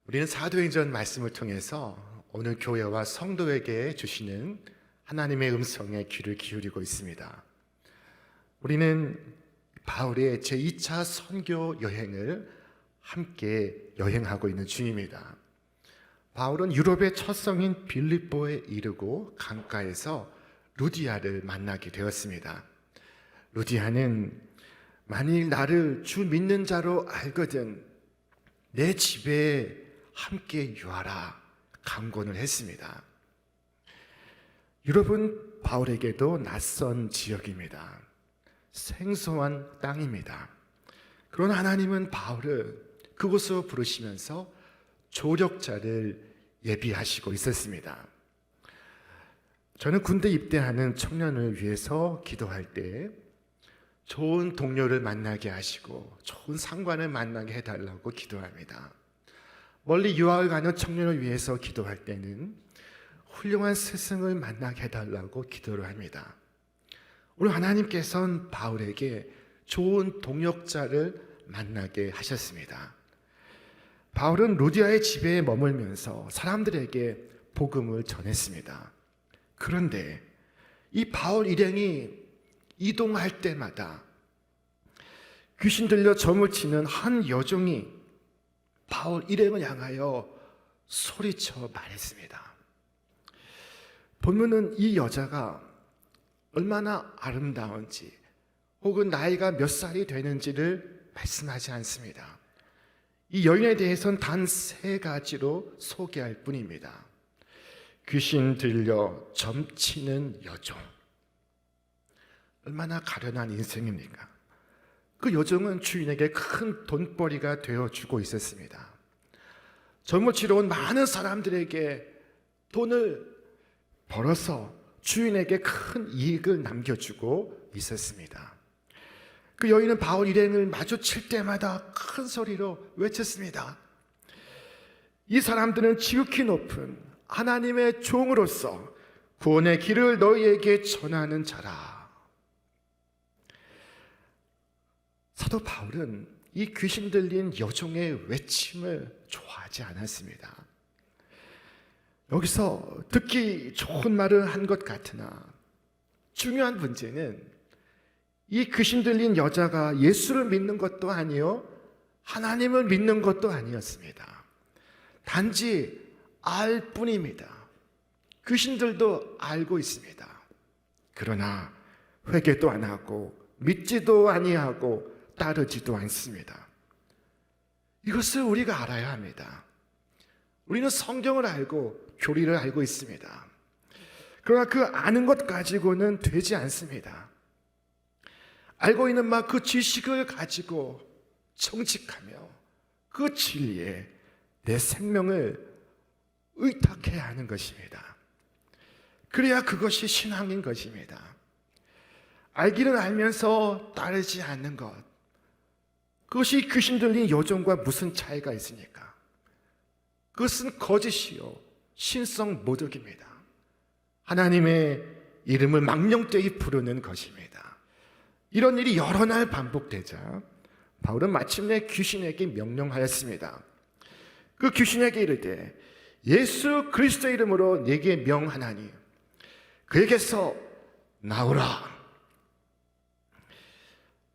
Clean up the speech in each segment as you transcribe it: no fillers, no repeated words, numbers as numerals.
우리는 사도행전 말씀을 통해서 오늘 교회와 성도에게 주시는 하나님의 음성에 귀를 기울이고 있습니다. 우리는 바울의 제2차 선교 여행을 함께 여행하고 있는 중입니다. 바울은 유럽의 첫 성인 빌립보에 이르고 강가에서 루디아를 만나게 되었습니다. 루디아는 만일 나를 주 믿는 자로 알거든 내 집에 함께 유하라 강권을 했습니다. 유럽은 바울에게도 낯선 지역입니다. 생소한 땅입니다. 그러나 하나님은 바울을 그곳으로 부르시면서 조력자를 예비하시고 있었습니다. 저는 군대 입대하는 청년을 위해서 기도할 때 좋은 동료를 만나게 하시고 좋은 상관을 만나게 해달라고 기도합니다. 멀리 유학을 가는 청년을 위해서 기도할 때는 훌륭한 스승을 만나게 해달라고 기도를 합니다. 오늘 하나님께서는 바울에게 좋은 동역자를 만나게 하셨습니다. 바울은 루디아의 집에 머물면서 사람들에게 복음을 전했습니다. 그런데 이 바울 일행이 이동할 때마다 귀신 들려 점을 치는 한 여종이 바울 일행을 향하여 소리쳐 말했습니다. 본문은 이 여자가 얼마나 아름다운지 혹은 나이가 몇 살이 되는지를 말씀하지 않습니다. 이 여인에 대해서는 단 3가지로 소개할 뿐입니다. 귀신 들려 점치는 여종. 얼마나 가련한 인생입니까? 그 여종은 주인에게 큰 돈벌이가 되어주고 있었습니다. 점을 치러 온 많은 사람들에게 돈을 벌어서 주인에게 큰 이익을 남겨주고 있었습니다. 그 여인은 바울 일행을 마주칠 때마다 큰 소리로 외쳤습니다. 이 사람들은 지극히 높은 하나님의 종으로서 구원의 길을 너희에게 전하는 자라. 사도 바울은 이 귀신 들린 여종의 외침을 좋아하지 않았습니다. 여기서 듣기 좋은 말을 한 것 같으나 중요한 문제는 이 귀신 들린 여자가 예수를 믿는 것도 아니요 하나님을 믿는 것도 아니었습니다. 단지 알 뿐입니다. 귀신들도 알고 있습니다. 그러나 회개도 안 하고 믿지도 아니하고 따르지도 않습니다. 이것을 우리가 알아야 합니다. 우리는 성경을 알고 교리를 알고 있습니다. 그러나 그 아는 것 가지고는 되지 않습니다. 알고 있는 그 지식을 가지고 정직하며 그 진리에 내 생명을 의탁해야 하는 것입니다. 그래야 그것이 신앙인 것입니다. 알기는 알면서 따르지 않는 것, 그것이 귀신 들린 여종과 무슨 차이가 있습니까? 그것은 거짓이요 신성 모독입니다. 하나님의 이름을 망령되이 부르는 것입니다. 이런 일이 여러 날 반복되자 바울은 마침내 귀신에게 명령하였습니다. 그 귀신에게 이르되 예수 그리스도의 이름으로 네게 명하나니 그에게서 나오라.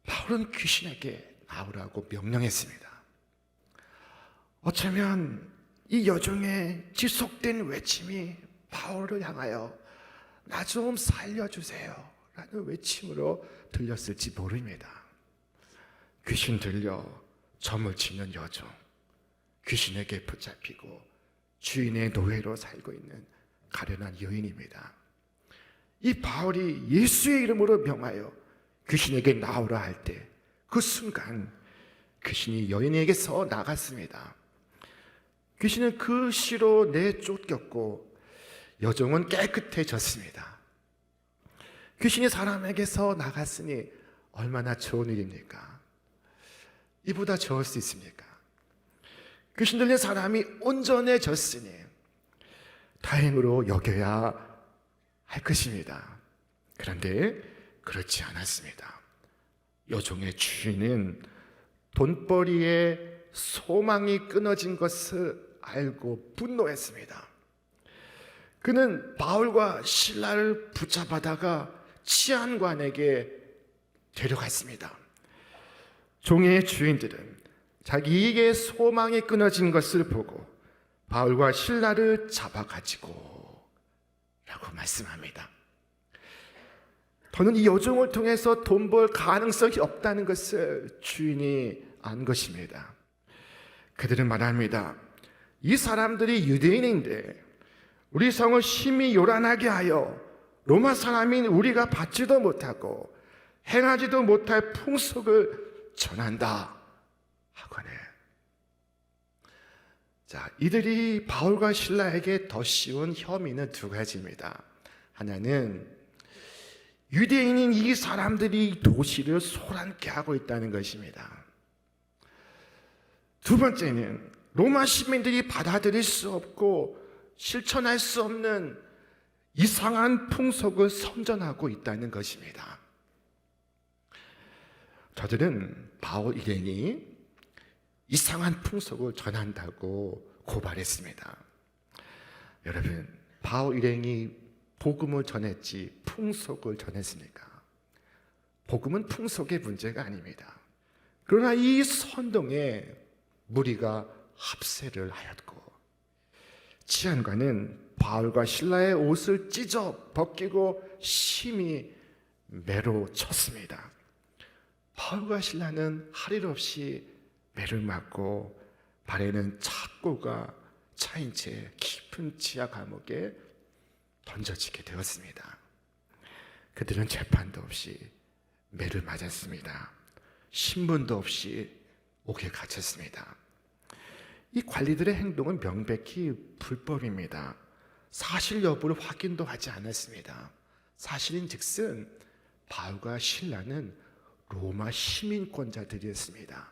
바울은 귀신에게 나오라고 명령했습니다. 어쩌면 이 여종의 지속된 외침이 바울을 향하여 나 좀 살려주세요 라는 외침으로 들렸을지 모릅니다. 귀신 들려 점을 치는 여종, 귀신에게 붙잡히고 주인의 노예로 살고 있는 가련한 여인입니다. 이 바울이 예수의 이름으로 명하여 귀신에게 나오라 할 때 그 순간 귀신이 여인에게서 나갔습니다. 귀신은 그 시로 내쫓겼고 여종은 깨끗해졌습니다. 귀신이 사람에게서 나갔으니 얼마나 좋은 일입니까? 이보다 좋을 수 있습니까? 귀신 들린 사람이 온전해졌으니 다행으로 여겨야 할 것입니다. 그런데 그렇지 않았습니다. 여종의 주인은 돈벌이에 소망이 끊어진 것을 알고 분노했습니다. 그는 바울과 실라를 붙잡아다가 치안관에게 데려갔습니다. 종의 주인들은 자기에게 소망이 끊어진 것을 보고 바울과 실라를 잡아가지고 라고 말씀합니다. 더는 이 여종을 통해서 돈 벌 가능성이 없다는 것을 주인이 안 것입니다. 그들은 말합니다. 이 사람들이 유대인인데 우리 성을 심히 요란하게 하여 로마 사람인 우리가 받지도 못하고 행하지도 못할 풍속을 전한다 하거늘. 자, 이들이 바울과 실라에게 더 씌운 혐의는 두 가지입니다. 하나는 유대인인 이 사람들이 도시를 소란케 하고 있다는 것입니다. 두 번째는 로마 시민들이 받아들일 수 없고 실천할 수 없는 이상한 풍속을 선전하고 있다는 것입니다. 저들은 바울 일행이 이상한 풍속을 전한다고 고발했습니다. 여러분, 바울 일행이 복음을 전했지 풍속을 전했습니까? 복음은 풍속의 문제가 아닙니다. 그러나 이 선동에 무리가 합세를 하였고 치안관은 바울과 실라의 옷을 찢어 벗기고 심히 매로 쳤습니다. 바울과 실라는 할 일 없이 매를 맞고 발에는 착고가 차인 채 깊은 지하 감옥에 던져지게 되었습니다. 그들은 재판도 없이 매를 맞았습니다. 신분도 없이 옥에 갇혔습니다. 이 관리들의 행동은 명백히 불법입니다. 사실 여부를 확인도 하지 않았습니다. 사실인즉슨 바울과 실라는 로마 시민권자들이었습니다.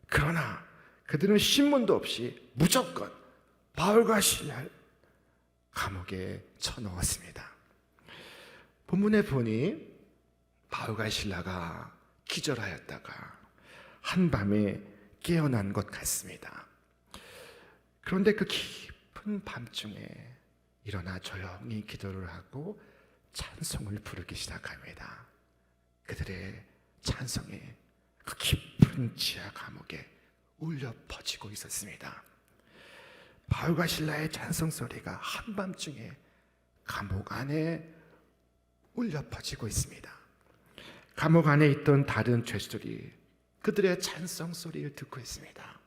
그러나 그들은 신문도 없이 무조건 바울과 실라를 감옥에 쳐넣었습니다. 본문에 보니 바울과 실라가 기절하였다가 한밤에 깨어난 것 같습니다. 그런데 그 깊은 밤중에 일어나 조용히 기도를 하고 찬송을 부르기 시작합니다. 그들의 찬송이 그 깊은 지하 감옥에 울려 퍼지고 있었습니다. 바울과 실라의 찬송 소리가 한밤중에 감옥 안에 울려 퍼지고 있습니다. 감옥 안에 있던 다른 죄수들이 그들의 찬송 소리를 듣고 있습니다.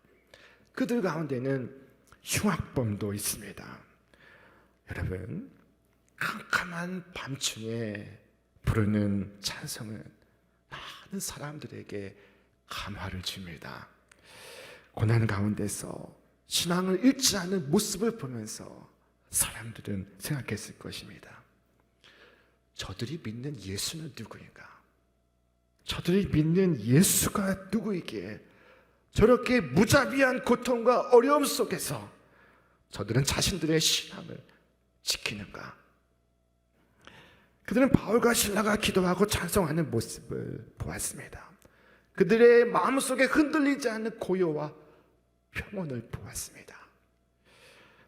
그들 가운데는 흉악범도 있습니다. 여러분, 캄캄한 밤중에 부르는 찬송은 많은 사람들에게 감화를 줍니다. 고난 가운데서 신앙을 잃지 않는 모습을 보면서 사람들은 생각했을 것입니다. 저들이 믿는 예수는 누구인가? 저들이 믿는 예수가 누구이기에 저렇게 무자비한 고통과 어려움 속에서 저들은 자신들의 신앙을 지키는가? 그들은 바울과 실라가 기도하고 찬송하는 모습을 보았습니다. 그들의 마음속에 흔들리지 않는 고요와 평온을 보았습니다.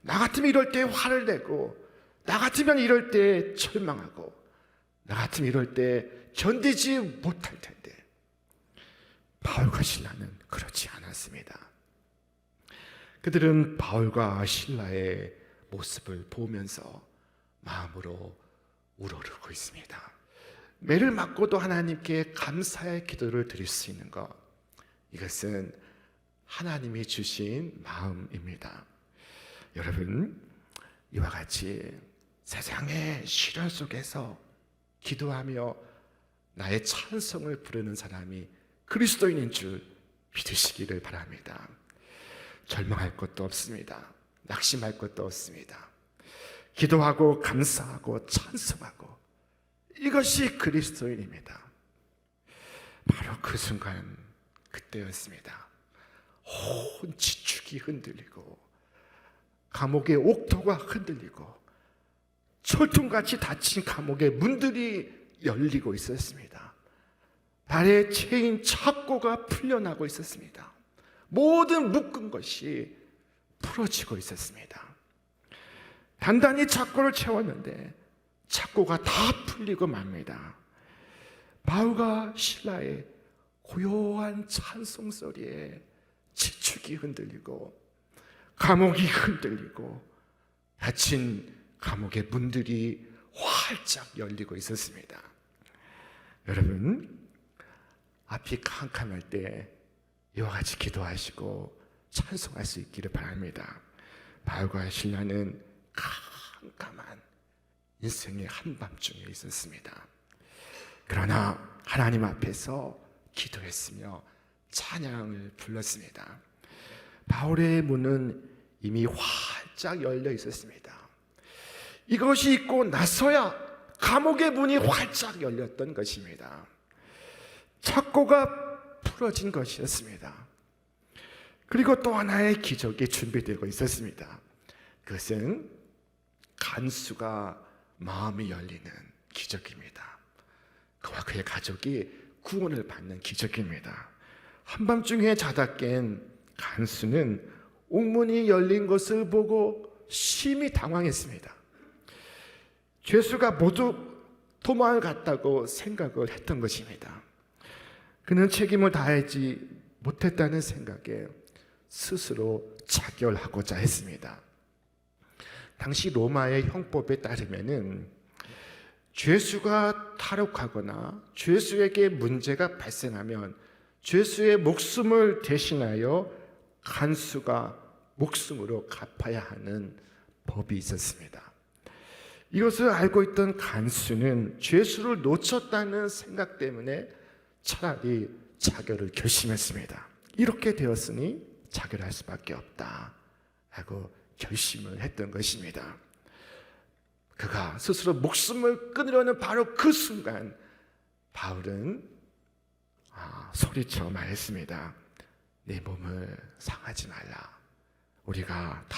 나 같으면 이럴 때 화를 내고, 나 같으면 이럴 때 절망하고, 나 같으면 이럴 때 견디지 못할 텐데 바울과 실라는 그렇지 않았습니다. 그들은 바울과 실라의 모습을 보면서 마음으로 우러르고 있습니다. 매를 맞고도 하나님께 감사의 기도를 드릴 수 있는 것, 이것은 하나님이 주신 마음입니다. 여러분, 이와 같이 세상의 시련 속에서 기도하며 나의 찬송을 부르는 사람이 그리스도인인 줄 믿으시기를 바랍니다. 절망할 것도 없습니다. 낙심할 것도 없습니다. 기도하고 감사하고 찬송하고, 이것이 그리스도인입니다. 바로 그 순간, 그때였습니다. 온 지축이 흔들리고 감옥의 옥토가 흔들리고 철통같이 닫힌 감옥의 문들이 열리고 있었습니다. 발에 체인 착고가 풀려나고 있었습니다. 모든 묶은 것이 풀어지고 있었습니다. 단단히 착고를 채웠는데 착고가 다 풀리고 맙니다. 바울과 실라의 고요한 찬송 소리에 지축이 흔들리고 감옥이 흔들리고 닫힌 감옥의 문들이 활짝 열리고 있었습니다. 여러분, 앞이 캄캄할 때 이와 같이 기도하시고 찬송할 수 있기를 바랍니다. 바울과 실라는 캄캄한 인생의 한밤중에 있었습니다. 그러나 하나님 앞에서 기도했으며 찬양을 불렀습니다. 바울의 문은 이미 활짝 열려 있었습니다. 이것이 있고 나서야 감옥의 문이 활짝 열렸던 것입니다. 착고가 풀어진 것이었습니다. 그리고 또 하나의 기적이 준비되고 있었습니다. 그것은 간수가 마음이 열리는 기적입니다. 그와 그의 가족이 구원을 받는 기적입니다. 한밤중에 자다 깬 간수는 옥문이 열린 것을 보고 심히 당황했습니다. 죄수가 모두 도망을 갔다고 생각을 했던 것입니다. 그는 책임을 다하지 못했다는 생각에 스스로 자결하고자 했습니다. 당시 로마의 형법에 따르면은 죄수가 탈옥하거나 죄수에게 문제가 발생하면 죄수의 목숨을 대신하여 간수가 목숨으로 갚아야 하는 법이 있었습니다. 이것을 알고 있던 간수는 죄수를 놓쳤다는 생각 때문에 차라리 자결을 결심했습니다. 이렇게 되었으니 자결할 수밖에 없다 하고 결심을 했던 것입니다. 그가 스스로 목숨을 끊으려는 바로 그 순간 바울은 소리쳐 말했습니다. 내 몸을 상하지 말라. 우리가 다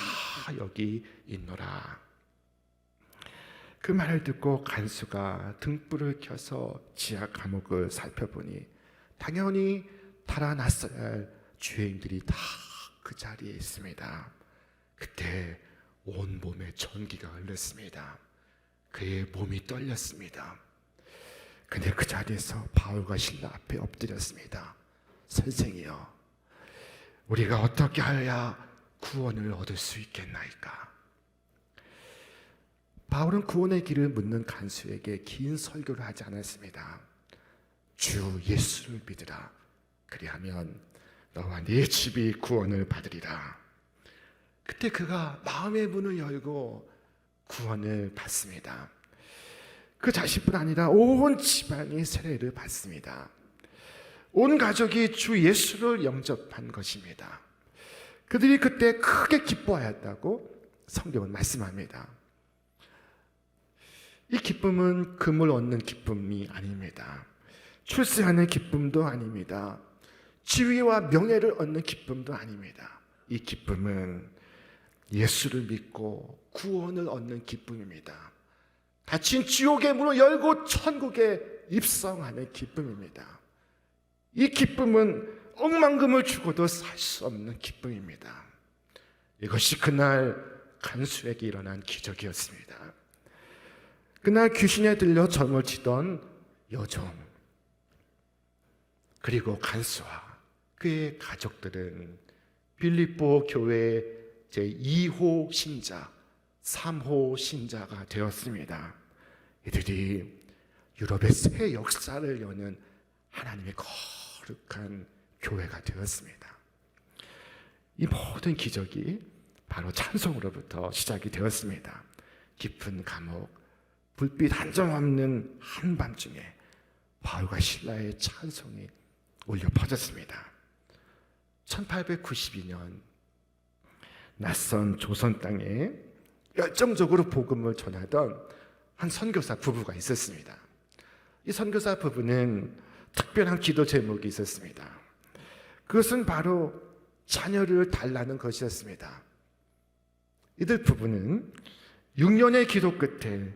여기 있노라. 그 말을 듣고 간수가 등불을 켜서 지하 감옥을 살펴보니 당연히 달아났어야 할 죄인들이 다 그 자리에 있습니다. 그때 온 몸에 전기가 흘렀습니다. 그의 몸이 떨렸습니다. 근데 그 자리에서 바울과 실라 앞에 엎드렸습니다. 선생이여, 우리가 어떻게 하여야 구원을 얻을 수 있겠나이까? 바울은 구원의 길을 묻는 간수에게 긴 설교를 하지 않았습니다. 주 예수를 믿으라. 그리하면 너와 네 집이 구원을 받으리라. 그때 그가 마음의 문을 열고 구원을 받습니다. 그 자신뿐 아니라 온 집안이 세례를 받습니다. 온 가족이 주 예수를 영접한 것입니다. 그들이 그때 크게 기뻐하였다고 성경은 말씀합니다. 이 기쁨은 금을 얻는 기쁨이 아닙니다. 출세하는 기쁨도 아닙니다. 지위와 명예를 얻는 기쁨도 아닙니다. 이 기쁨은 예수를 믿고 구원을 얻는 기쁨입니다. 닫힌 지옥의 문을 열고 천국에 입성하는 기쁨입니다. 이 기쁨은 억만금을 주고도 살 수 없는 기쁨입니다. 이것이 그날 간수에게 일어난 기적이었습니다. 그날 귀신에 들려 점을 치던 여종, 그리고 간수와 그의 가족들은 빌립보 교회의 제2호 신자, 3호 신자가 되었습니다. 이들이 유럽의 새 역사를 여는 하나님의 거룩한 교회가 되었습니다. 이 모든 기적이 바로 찬송으로부터 시작이 되었습니다. 깊은 감옥, 불빛 한점 없는 한밤중에 바울과 실라의 찬송이 울려 퍼졌습니다. 1892년 낯선 조선 땅에 열정적으로 복음을 전하던 한 선교사 부부가 있었습니다. 이 선교사 부부는 특별한 기도 제목이 있었습니다. 그것은 바로 자녀를 달라는 것이었습니다. 이들 부부는 6년의 기도 끝에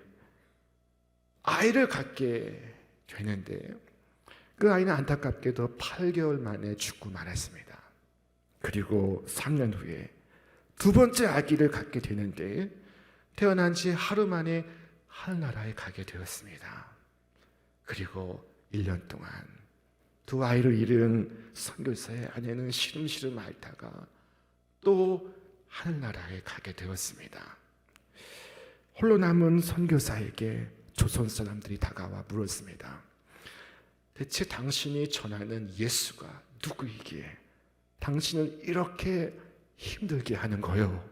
아이를 갖게 되는데 그 아이는 안타깝게도 8개월 만에 죽고 말았습니다. 그리고 3년 후에 두 번째 아기를 갖게 되는데 태어난 지 하루 만에 하늘나라에 가게 되었습니다. 그리고 1년 동안 두 아이를 잃은 선교사의 아내는 시름시름 앓다가 또 하늘나라에 가게 되었습니다. 홀로 남은 선교사에게 조선 사람들이 다가와 물었습니다. 대체 당신이 전하는 예수가 누구이기에 당신을 이렇게 힘들게 하는 거요?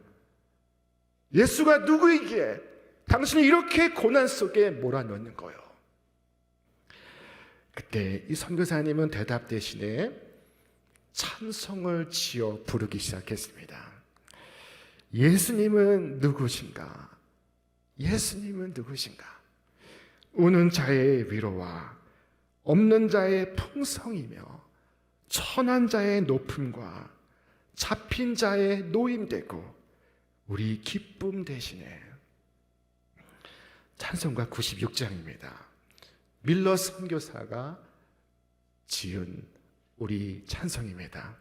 예수가 누구이기에 당신을 이렇게 고난 속에 몰아넣는 거요? 그때 이 선교사님은 대답 대신에 찬송을 지어 부르기 시작했습니다. 예수님은 누구신가? 예수님은 누구신가? 우는 자의 위로와 없는 자의 풍성이며 천한 자의 높음과 잡힌 자의 노임되고 우리 기쁨 대신에. 찬송가 96장입니다. 밀러 선교사가 지은 우리 찬송입니다.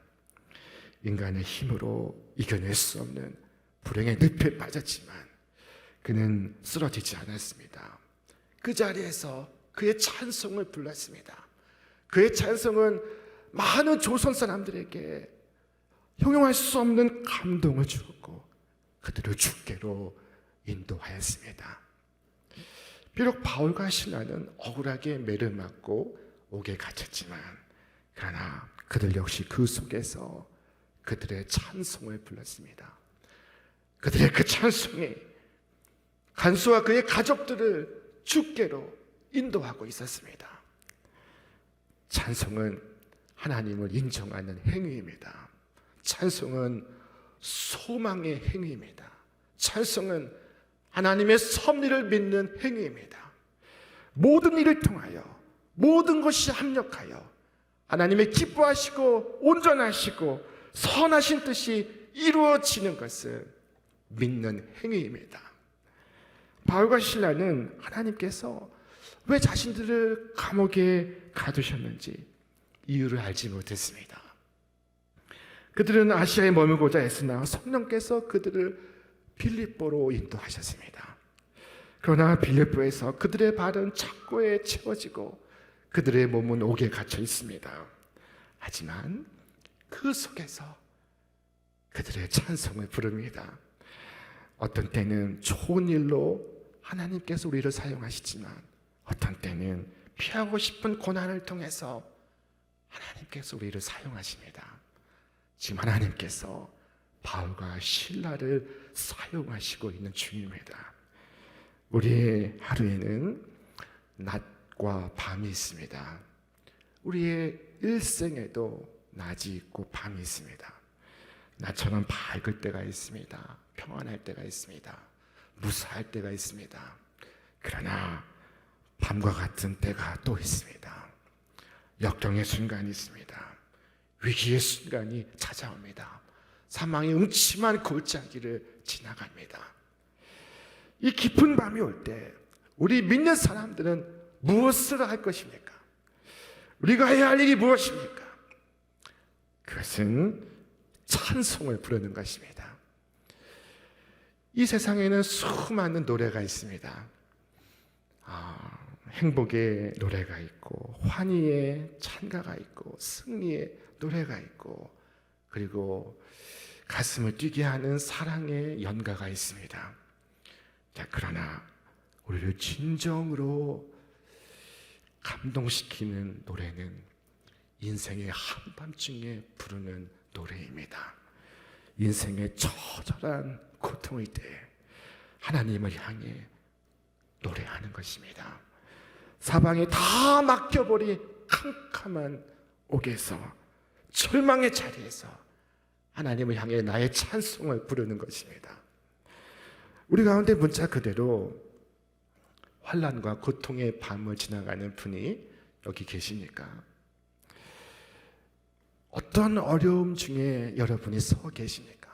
인간의 힘으로 이겨낼 수 없는 불행의 늪에 빠졌지만 그는 쓰러지지 않았습니다. 그 자리에서 그의 찬송을 불렀습니다. 그의 찬송은 많은 조선 사람들에게 형용할 수 없는 감동을 주었고 그들을 주께로 인도하였습니다. 비록 바울과 실라는 억울하게 매를 맞고 옥에 갇혔지만 그러나 그들 역시 그 속에서 그들의 찬송을 불렀습니다. 그들의 그 찬송이 간수와 그의 가족들을 주께로 인도하고 있었습니다. 찬송은 하나님을 인정하는 행위입니다. 찬송은 소망의 행위입니다. 찬송은 하나님의 섭리를 믿는 행위입니다. 모든 일을 통하여 모든 것이 합력하여 하나님의 기뻐하시고 온전하시고 선하신 뜻이 이루어지는 것을 믿는 행위입니다. 바울과 실라는 하나님께서 왜 자신들을 감옥에 가두셨는지 이유를 알지 못했습니다. 그들은 아시아에 머물고자 했으나 성령께서 그들을 빌립보로 인도하셨습니다. 그러나 빌립보에서 그들의 발은 착고에 채워지고 그들의 몸은 옥에 갇혀 있습니다. 하지만 그 속에서 그들의 찬송을 부릅니다. 어떤 때는 좋은 일로 하나님께서 우리를 사용하시지만 어떤 때는 피하고 싶은 고난을 통해서 하나님께서 우리를 사용하십니다. 지금 하나님께서 바울과 실라를 사용하시고 있는 중입니다. 우리의 하루에는 낮과 밤이 있습니다. 우리의 일생에도 낮이 있고 밤이 있습니다. 낮처럼 밝을 때가 있습니다. 평안할 때가 있습니다. 무사할 때가 있습니다. 그러나 밤과 같은 때가 또 있습니다. 역경의 순간이 있습니다. 위기의 순간이 찾아옵니다. 사망의 음침한 골짜기를 지나갑니다. 이 깊은 밤이 올 때 우리 믿는 사람들은 무엇을 할 것입니까? 우리가 해야 할 일이 무엇입니까? 그것은 찬송을 부르는 것입니다. 이 세상에는 수많은 노래가 있습니다. 행복의 노래가 있고 환희의 찬가가 있고 승리의 노래가 있고 그리고 가슴을 뛰게 하는 사랑의 연가가 있습니다. 자, 그러나 우리를 진정으로 감동시키는 노래는 인생의 한밤중에 부르는 노래입니다. 인생의 처절한 고통의 때에 하나님을 향해 노래하는 것입니다. 사방에 다 막혀버린 캄캄한 옥에서 절망의 자리에서 하나님을 향해 나의 찬송을 부르는 것입니다. 우리 가운데 문자 그대로 환난과 고통의 밤을 지나가는 분이 여기 계십니까? 어떤 어려움 중에 여러분이 서 계십니까?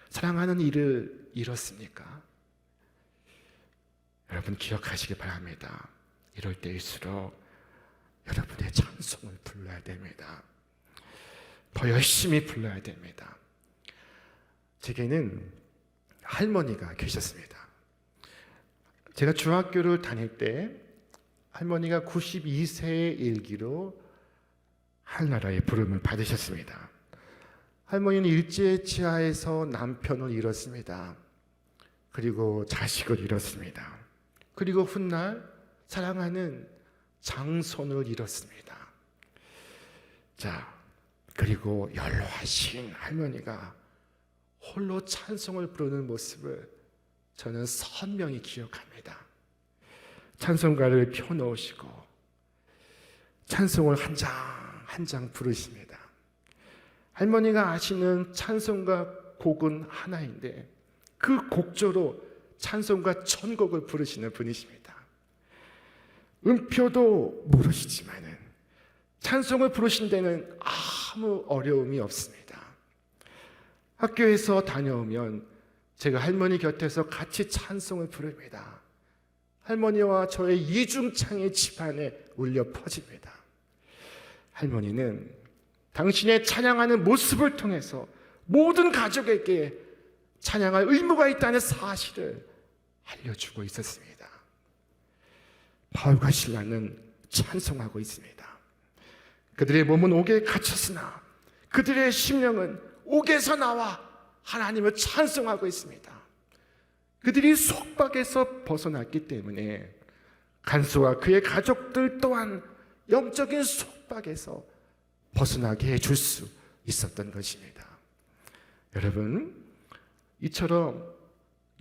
사랑하는 이를 잃었습니까? 여러분 기억하시기 바랍니다. 이럴 때일수록 여러분의 찬송을 불러야 됩니다. 더 열심히 불러야 됩니다. 제게는 할머니가 계셨습니다. 제가 중학교를 다닐 때 할머니가 92세의 일기로 하늘나라의 부름을 받으셨습니다. 할머니는 일제치하에서 남편을 잃었습니다. 그리고 자식을 잃었습니다. 그리고 훗날 사랑하는 장손을 잃었습니다. 자, 그리고 연로하신 할머니가 홀로 찬송을 부르는 모습을 저는 선명히 기억합니다. 찬송가를 펴놓으시고 찬송을 한 장 한 장 부르십니다. 할머니가 아시는 찬송가 곡은 하나인데 그 곡조로 찬송가 1000곡을 부르시는 분이십니다. 음표도 모르시지만은 찬송을 부르신 데는 아무 어려움이 없습니다. 학교에서 다녀오면 제가 할머니 곁에서 같이 찬송을 부릅니다. 할머니와 저의 이중창의 집안에 울려 퍼집니다. 할머니는 당신의 찬양하는 모습을 통해서 모든 가족에게 찬양할 의무가 있다는 사실을 알려주고 있었습니다. 바울과 실라는 찬송하고 있습니다. 그들의 몸은 옥에 갇혔으나 그들의 심령은 옥에서 나와 하나님을 찬송하고 있습니다. 그들이 속박에서 벗어났기 때문에 간수와 그의 가족들 또한 영적인 속박에서 벗어나게 해줄 수 있었던 것입니다. 여러분, 이처럼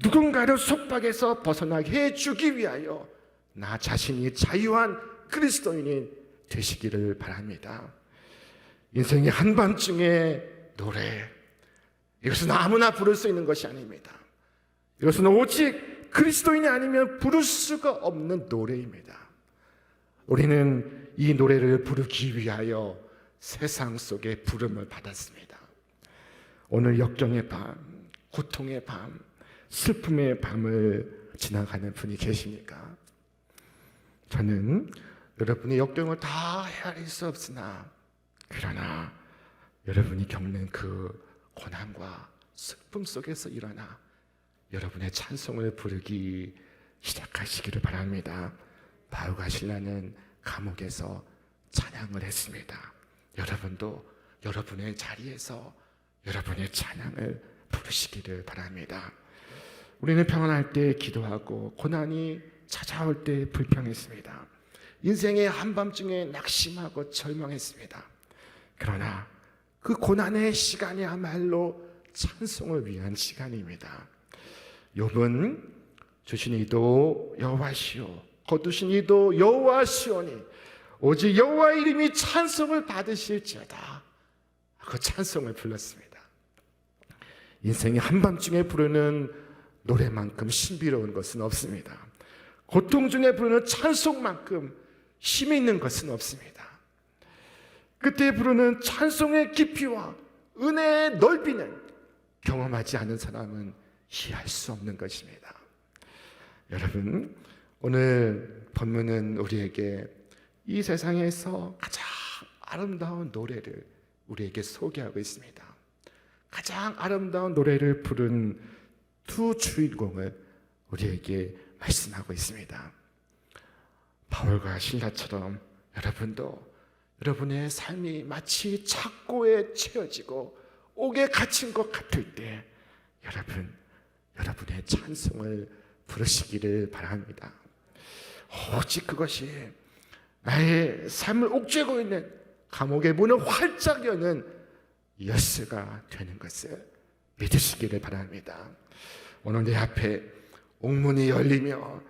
누군가를 속박에서 벗어나게 해주기 위하여 나 자신이 자유한 그리스도인이 되시기를 바랍니다. 인생의 한밤중에 노래, 이것은 아무나 부를 수 있는 것이 아닙니다. 이것은 오직 그리스도인이 아니면 부를 수가 없는 노래입니다. 우리는 이 노래를 부르기 위하여 세상 속에 부름을 받았습니다. 오늘 역경의 밤, 고통의 밤, 슬픔의 밤을 지나가는 분이 계십니까? 저는 여러분의 역경을 다 헤아릴 수 없으나 그러나 여러분이 겪는 그 고난과 슬픔 속에서 일어나 여러분의 찬송을 부르기 시작하시기를 바랍니다. 바울과 실라는 감옥에서 찬양을 했습니다. 여러분도 여러분의 자리에서 여러분의 찬양을 부르시기를 바랍니다. 우리는 평안할 때 기도하고 고난이 찾아올 때 불평했습니다. 인생의 한밤중에 낙심하고 절망했습니다. 그러나 그 고난의 시간이야말로 찬송을 위한 시간입니다. 욥은 주신 이도 여호와시오 거두신 이도 여호와시오니 오직 여호와의 이름이 찬송을 받으실지어다. 그 찬송을 불렀습니다. 인생의 한밤중에 부르는 노래만큼 신비로운 것은 없습니다. 고통 중에 부르는 찬송만큼 힘이 있는 것은 없습니다. 그때 부르는 찬송의 깊이와 은혜의 넓이는 경험하지 않은 사람은 이해할 수 없는 것입니다. 여러분, 오늘 본문은 우리에게 이 세상에서 가장 아름다운 노래를 우리에게 소개하고 있습니다. 가장 아름다운 노래를 부른 두 주인공을 우리에게 말씀하고 있습니다. 바울과 실라처럼 여러분도 여러분의 삶이 마치 착고에 채워지고 옥에 갇힌 것 같을 때 여러분의 찬송을 부르시기를 바랍니다. 오직 그것이 나의 삶을 옥죄고 있는 감옥의 문을 활짝 여는 열쇠가 되는 것을 믿으시기를 바랍니다. 오늘 내 앞에 옥문이 열리며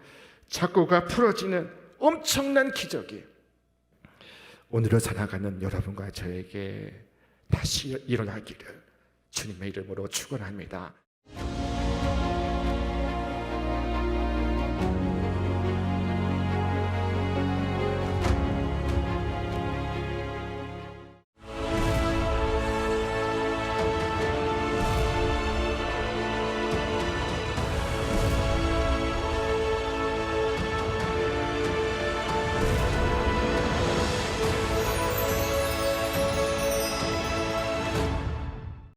착고가 풀어지는 엄청난 기적이 오늘을 살아가는 여러분과 저에게 다시 일어나기를 주님의 이름으로 축원합니다.